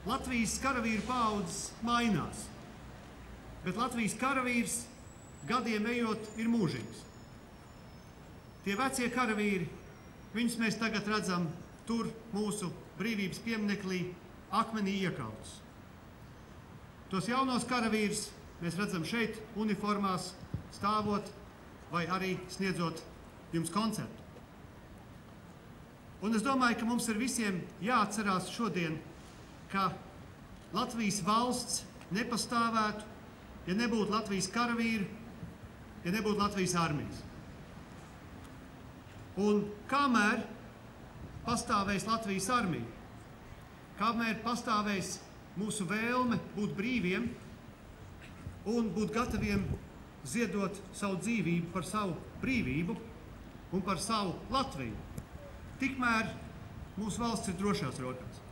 Latvijas karavīru paaudzes mainās, bet Latvijas karavīrs gadiem ejot ir mūžīgs. Tie vecie karavīri, viņus mēs tagad redzam tur mūsu brīvības pieminekļī akmenī iekautus. Tos jaunos karavīrus mēs redzam šeit uniformās stāvot vai arī sniedzot jums koncertu. Un es domāju, ka mums ir visiem jāatcerās šodien, ka Latvijas valsts nepastāvētu, ja nebūtu Latvijas karavīri, ja nebūtu Latvijas armijas. Un kamēr pastāvēs Latvijas armija, kamēr pastāvēs mūsu vēlme būt brīviem un būt gataviem ziedot savu dzīvību par savu brīvību un par savu Latviju, tikmēr mūsu valsts ir drošās rokās.